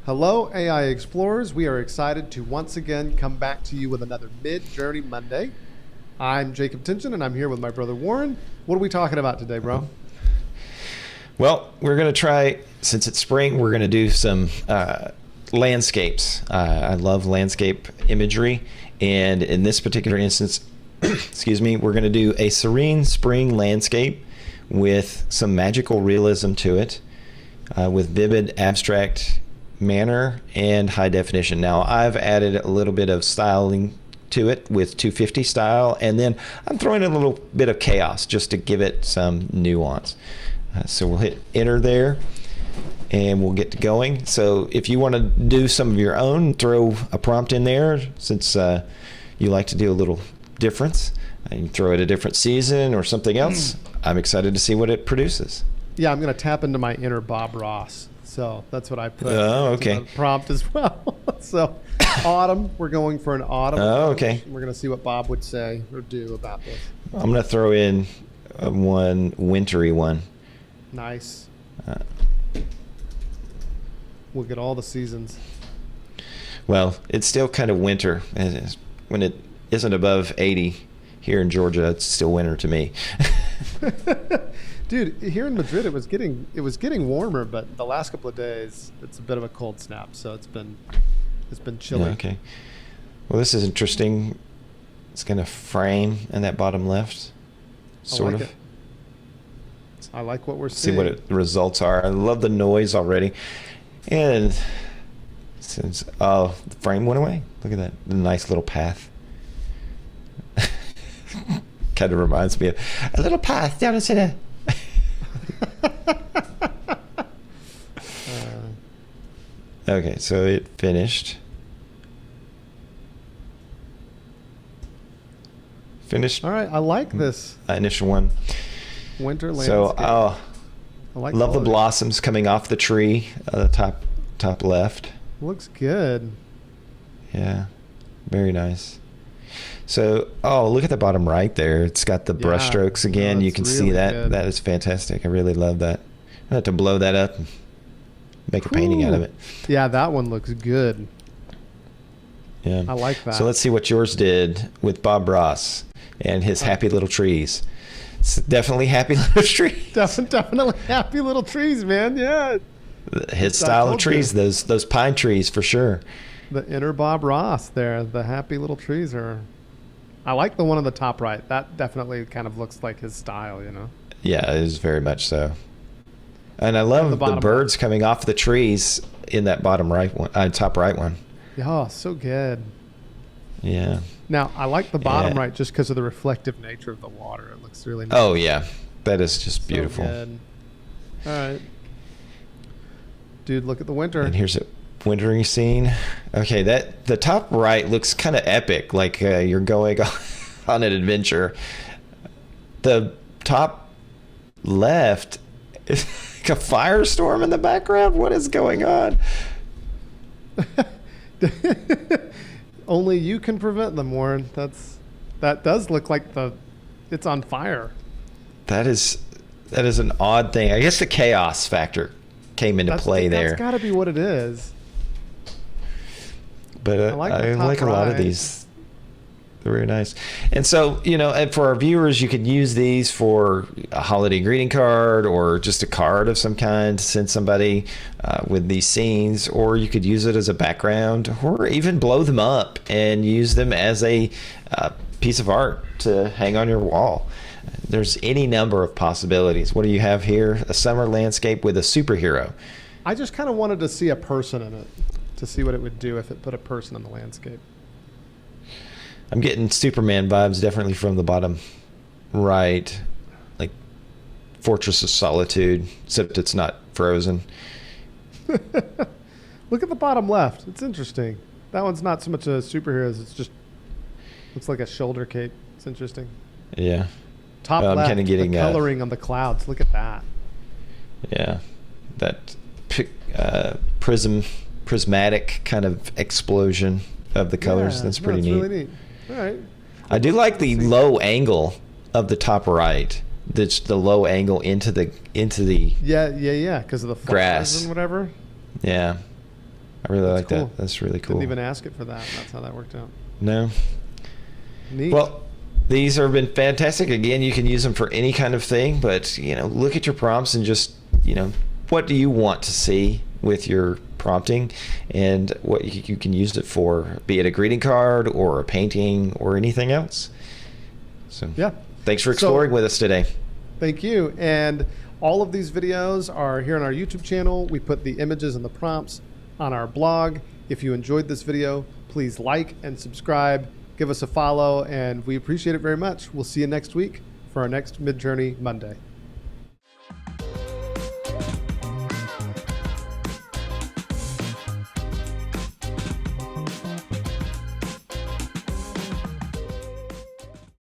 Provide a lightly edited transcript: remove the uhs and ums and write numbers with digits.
Hello, AI Explorers. We are excited to once again come back to you with another Midjourney Monday. I'm Jacob Tinchin, and I'm here with my brother Warren. What are we talking about today, bro? Well, we're going to try, since it's spring, we're going to do some landscapes. I love landscape imagery, and in this particular instance, excuse me, we're going to do a serene spring landscape with some magical realism to it, with vivid abstract manner and high definition. Now, I've added a little bit of styling to it with 250 style, and then I'm throwing in a little bit of chaos just to give it some nuance. So we'll hit enter there and we'll get to going. So if you want to do some of your own, throw a prompt in there, since you like to do a little difference, and you throw it a different season or something else. I'm excited to see what it produces. Yeah, I'm going to tap into my inner Bob Ross. So that's what I put okay. into the prompt as well. So autumn, we're going for an autumn. Okay. We're going to see what Bob would say or do about this. I'm going to throw in one wintry one. Nice. We'll get all the seasons. Well, it's still kind of winter. When it isn't above 80 here in Georgia, it's still winter to me. Dude, here in Madrid, it was getting warmer, but the last couple of days, it's a bit of a cold snap. So it's been chilly. Okay. Well, this is interesting. It's going to frame in that bottom left, sort of. I like what we're seeing. See what the results are. I love the noise already. And since the frame went away, look at that, the nice little path. Kind of reminds me of a little path down into the. Okay, so it finished. Finished. All right, I like this Initial one. winter landscape. So, I like love the colors. blossoms coming off the tree, the top left. Looks good. Yeah, very nice. So, look at the bottom right there. It's got the brush strokes again. You can see that. Good. That is fantastic. I really love that. I have to blow that up and make a painting out of it. Yeah, that one looks good. Yeah, I like that. So let's see what yours did with Bob Ross and his happy little trees. It's definitely happy little trees. Definitely happy little trees, man. Yeah. His style of trees, those pine trees for sure. The inner Bob Ross there. The happy little trees are. I like the one on the top right. That definitely kind of looks like his style, you know? Yeah, it is very much so. And I love the birds coming off the trees in that bottom right one, top right one. Oh, so good. Yeah. Now, I like the bottom right just because of the reflective nature of the water. It looks really nice. Oh, yeah. That is just beautiful. Good. All right. Dude, look at the winter. And here's a wintering scene. Okay, the top right looks kind of epic, like you're going on an adventure. The top left is like a firestorm in the background. What is going on? Only you can prevent them, Warren. That does look like it's on fire. That is an odd thing. I guess the chaos factor came into play there. That's got to be what it is. But I like a lot of these. They're very nice. And so, and for our viewers, you could use these for a holiday greeting card or just a card of some kind to send somebody with these scenes, or you could use it as a background, or even blow them up and use them as a piece of art to hang on your wall. There's any number of possibilities. What do you have here? A summer landscape with a superhero. I just kind of wanted to see a person in it, to see what it would do if it put a person in the landscape. I'm getting Superman vibes definitely from the bottom right, like Fortress of Solitude, except it's not frozen. Look at the bottom left. It's interesting. That one's not so much a superhero as it's just looks like a shoulder cape. It's interesting. Yeah. Top I'm left, kind of getting the coloring on the clouds. Look at that. Yeah, that prismatic kind of explosion of the colors. That's pretty neat. Really neat. All right. I do like the low angle of the top right. That's the low angle into the yeah because of the flowers grass and whatever. Yeah, I really That's like cool. that. That's really cool. Didn't even ask it for that. That's how that worked out. No. Neat. Well, these have been fantastic. Again, you can use them for any kind of thing, but look at your prompts and just what do you want to see with your prompting, and what you can use it for, be it a greeting card or a painting or anything else. So yeah. Thanks for exploring with us today. Thank you. And all of these videos are here on our YouTube channel. We put the images and the prompts on our blog. If you enjoyed this video, please like and subscribe, give us a follow, and we appreciate it very much. We'll see you next week for our next Midjourney Monday.